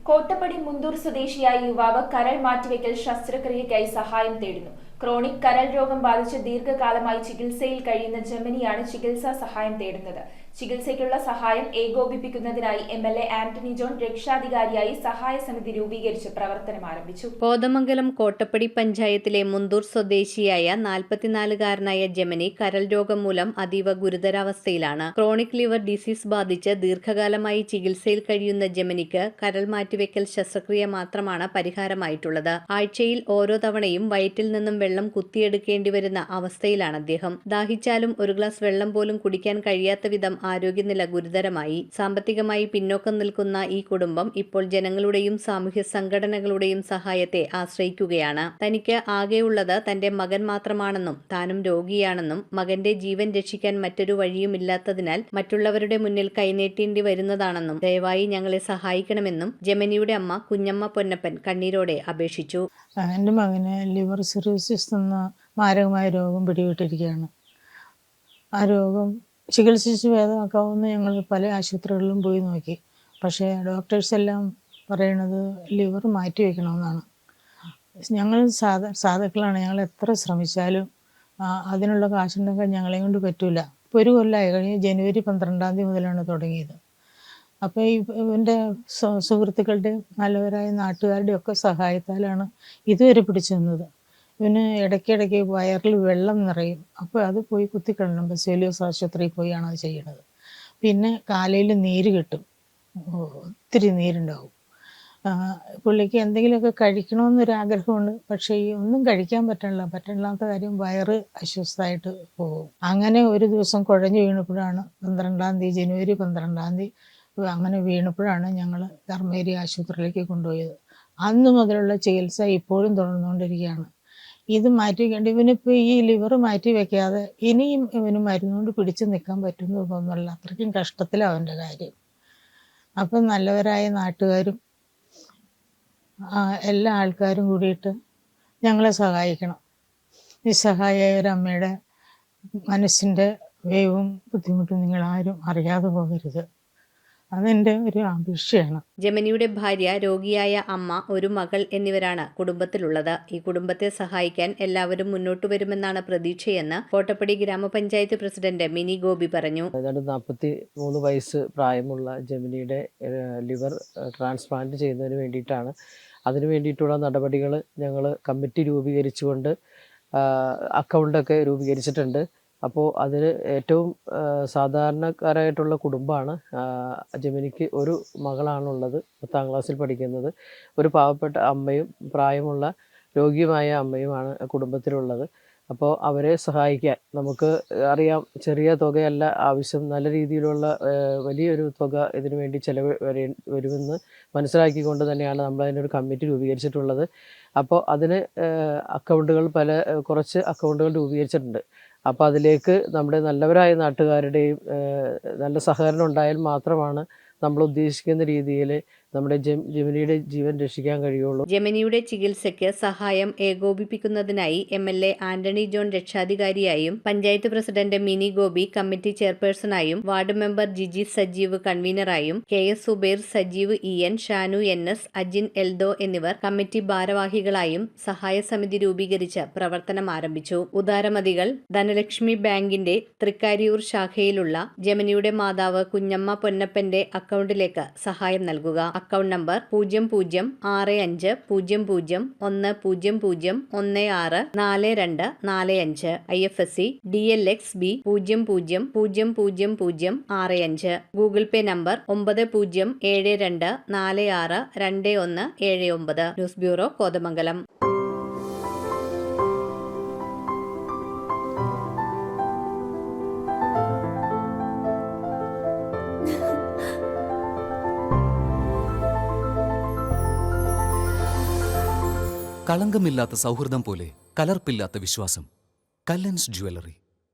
കോട്ടപ്പടി മുണ്ടൂർ സ്വദേശിയായ യുവാവ് കരൾ മാറ്റിവെക്കൽ ശസ്ത്രക്രിയയ്ക്കായി സഹായം തേടുന്നു. ക്രോണിക് കരൾ രോഗം ബാധിച്ച് ദീർഘകാലമായി ചികിത്സയിൽ കഴിയുന്ന ജെമിനിയാണ് ചികിത്സാ സഹായം തേടുന്നത്. ചികിത്സയ്ക്കുള്ള സഹായം ഏകോപിപ്പിക്കുന്നതിനായി MLA ആന്റണി ജോൺ രക്ഷാധികാരിയായി സഹായ സമിതി രൂപീകരിച്ച് പ്രവർത്തനം ആരംഭിച്ചു. കോതമംഗലം കോട്ടപ്പടി പഞ്ചായത്തിലെ മുണ്ടൂർ സ്വദേശിയായ 44-കാരനായ ജെമിനി കരൾ രോഗം മൂലം അതീവ ഗുരുതരാവസ്ഥയിലാണ്. ക്രോണിക് ലിവർ ഡിസീസ് ബാധിച്ച് ദീർഘകാലമായി ചികിത്സയിൽ കഴിയുന്ന ജെമിനിക്ക് കരൾ മാറ്റിവെക്കൽ ശസ്ത്രക്രിയ മാത്രമാണ് പരിഹാരമായിട്ടുള്ളത്. ആഴ്ചയിൽ ഓരോ തവണയും വയറ്റിൽ നിന്നും വെള്ളം കുത്തിയെടുക്കേണ്ടി വരുന്ന അവസ്ഥയിലാണ് അദ്ദേഹം. ദാഹിച്ചാലും ഒരു ഗ്ലാസ് വെള്ളം പോലും കുടിക്കാൻ കഴിയാത്ത വിധം ആരോഗ്യനില ഗുരുതരമായി. സാമ്പത്തികമായി പിന്നോക്കം നിൽക്കുന്ന ഈ കുടുംബം ഇപ്പോൾ ജനങ്ങളുടെയും സാമൂഹ്യ സംഘടനകളുടെയും സഹായത്തെ ആശ്രയിക്കുകയാണ്. തനിക്ക് ആകെയുള്ളത് തന്റെ മകൻ മാത്രമാണെന്നും താനും രോഗിയാണെന്നും മകന്റെ ജീവൻ രക്ഷിക്കാൻ മറ്റൊരു വഴിയുമില്ലാത്തതിനാൽ മറ്റുള്ളവരുടെ മുന്നിൽ കൈനീട്ടേണ്ടി വരുന്നതാണെന്നും ദയവായി ഞങ്ങളെ സഹായിക്കണമെന്നും ജെമിനിയുടെ അമ്മ കുഞ്ഞമ്മ പൊന്നപ്പൻ കണ്ണീരോടെ അപേക്ഷിച്ചു. എൻ്റെ മകന് ലിവർ സിറോസിസ് എന്ന മാരകമായ രോഗം പിടിപെട്ടിരിക്കുകയാണ്. ആ രോഗം ചികിത്സിച്ച് ഭേദമാക്കാവുന്ന ഞങ്ങൾ പല ആശുപത്രികളിലും പോയി നോക്കി. പക്ഷേ ഡോക്ടേഴ്സ് എല്ലാം പറയണത് ലിവർ മാറ്റി വയ്ക്കണമെന്നാണ്. ഞങ്ങൾ സാധുക്കളാണ്. ഞങ്ങൾ എത്ര ശ്രമിച്ചാലും അതിനുള്ള കാശുണ്ടെങ്കിൽ ഞങ്ങളെ കൊണ്ട് പറ്റില്ല. ഇപ്പോൾ ഒരു കൊല്ലമായി കഴിഞ്ഞ് ജനുവരി 12 മുതലാണ് തുടങ്ങിയത്. അപ്പോൾ ഇവൻ്റെ സുഹൃത്തുക്കളുടെയും നല്ലവരായ നാട്ടുകാരുടെയും ഒക്കെ സഹായത്താലാണ് ഇതുവരെ പിടിച്ചു നിന്നത്. ഇവന് ഇടയ്ക്കിടയ്ക്ക് വയറിൽ വെള്ളം നിറയും. അപ്പോൾ അത് പോയി കുത്തിക്കിടണം. ബസേലിയോസ് ആശുപത്രിയിൽ പോയാണ് അത് ചെയ്യണത്. പിന്നെ കാലയിൽ നീര് കിട്ടും, ഒത്തിരി നീരുണ്ടാവും. പുള്ളിക്ക് എന്തെങ്കിലുമൊക്കെ കഴിക്കണമെന്നൊരാഗ്രഹമുണ്ട്. പക്ഷേ ഈ ഒന്നും കഴിക്കാൻ പറ്റില്ലാത്ത കാര്യം വയറ് അസ്വസ്ഥമായിട്ട് പോകും. അങ്ങനെ ഒരു ദിവസം കുഴഞ്ഞു വീണപ്പോഴാണ് ജനുവരി 12 അങ്ങനെ വീണപ്പോഴാണ് ഞങ്ങൾ ധർമ്മേരി ആശുപത്രിയിലേക്ക് കൊണ്ടുപോയത്. അന്ന് മുതലുള്ള ചികിത്സ ഇപ്പോഴും തുടർന്നുകൊണ്ടിരിക്കുകയാണ്. ഇത് മാറ്റി വെക്കേണ്ട. ഇവനിപ്പോൾ ഈ ലിവർ മാറ്റി വെക്കാതെ ഇനിയും ഇവന് മരുന്നുകൊണ്ട് പിടിച്ചു നിൽക്കാൻ പറ്റുമെന്ന് തോന്നുന്നില്ല. അത്രയ്ക്കും കഷ്ടത്തിലാണ് അവൻ്റെ കാര്യം. അപ്പം നല്ലവരായ നാട്ടുകാരും എല്ലാ ആൾക്കാരും കൂടിയിട്ട് ഞങ്ങളെ സഹായിക്കണം. നിസ്സഹായ ഒരമ്മയുടെ മനസ്സിൻ്റെ വേവും ബുദ്ധിമുട്ടും നിങ്ങളാരും അറിയാതെ പോകരുത്. അതെൻ്റെ ഒരു അപേക്ഷയാണ്. ജെമിനിയുടെ ഭാര്യ, രോഗിയായ അമ്മ, ഒരു മകൾ എന്നിവരാണ് കുടുംബത്തിലുള്ളത്. ഈ കുടുംബത്തെ സഹായിക്കാൻ എല്ലാവരും മുന്നോട്ട് വരുമെന്നാണ് പ്രതീക്ഷയെന്ന് കോട്ടപ്പടി ഗ്രാമപഞ്ചായത്ത് പ്രസിഡന്റ് മിനി ഗോപി പറഞ്ഞു. 43 വയസ്സ് പ്രായമുള്ള ജെമിനിയുടെ ലിവർ ട്രാൻസ്പ്ലാന്റ് ചെയ്യുന്നതിന് വേണ്ടിയിട്ടാണ്. അതിനു വേണ്ടിയിട്ടുള്ള നടപടികൾ ഞങ്ങൾ കമ്മിറ്റി രൂപീകരിച്ചുകൊണ്ട് അക്കൗണ്ടൊക്കെ രൂപീകരിച്ചിട്ടുണ്ട്. അപ്പോൾ അതിൽ ഏറ്റവും സാധാരണക്കാരായിട്ടുള്ള കുടുംബമാണ്. ജെമിനിക്ക് ഒരു മകളാണുള്ളത്, 10ാം ക്ലാസ്സിൽ പഠിക്കുന്നത്. ഒരു പാവപ്പെട്ട അമ്മയും പ്രായമുള്ള രോഗിയുമായ അമ്മയുമാണ് കുടുംബത്തിലുള്ളത്. അപ്പോൾ അവരെ സഹായിക്കാൻ നമുക്ക് അറിയാം, ചെറിയ തുകയല്ല ആവശ്യം, നല്ല രീതിയിലുള്ള വലിയൊരു തുക ഇതിനു വേണ്ടി വരുമെന്ന് മനസ്സിലാക്കിക്കൊണ്ട് തന്നെയാണ് നമ്മൾ അതിനൊരു കമ്മിറ്റി രൂപീകരിച്ചിട്ടുള്ളത്. അപ്പോൾ അതിന് കുറച്ച് അക്കൗണ്ടുകൾ രൂപീകരിച്ചിട്ടുണ്ട്. അപ്പോൾ അതിലേക്ക് നമ്മുടെ നല്ലവരായ നാട്ടുകാരുടെയും നല്ല സഹകരണം ഉണ്ടായാൽ മാത്രമാണ് നമ്മൾ ഉദ്ദേശിക്കുന്ന രീതിയിൽ നമ്മുടെ ജെമിനിയുടെ ജീവൻ രക്ഷിക്കാൻ കഴിയുള്ളൂ. ജെമിനിയുടെ ചികിത്സയ്ക്ക് സഹായം ഏകോപിപ്പിക്കുന്നതിനായി MLA ആന്റണി ജോൺ രക്ഷാധികാരിയായും പഞ്ചായത്ത് പ്രസിഡന്റ് മിനി ഗോപി കമ്മിറ്റി ചെയർപേഴ്സണായും വാർഡ് മെമ്പർ ജിജി സജീവ് കൺവീനറായും KS Subair, Sajeev EN, Shanu NS, Ajin Eldho എന്നിവർ കമ്മിറ്റി ഭാരവാഹികളായും സഹായ സമിതി രൂപീകരിച്ച് പ്രവർത്തനം ആരംഭിച്ചു. ഉദാരമതികൾ ധനലക്ഷ്മി ബാങ്കിന്റെ തൃക്കാരിയൂർ ശാഖയിലുള്ള ജെമിനിയുടെ മാതാവ് കുഞ്ഞമ്മ പൊന്നപ്പന്റെ അക്കൗണ്ടിലേക്ക് സഹായം നൽകുക. Account number 0050100100164245. IFSC DLXB 000065. Google Pay number 9072462179. News bureau, Kothamangalam. കളങ്കമില്ലാത്ത സൗഹൃദം പോലെ കലർപ്പില്ലാത്ത വിശ്വാസം. കല്ലൻസ് ജ്വല്ലറി.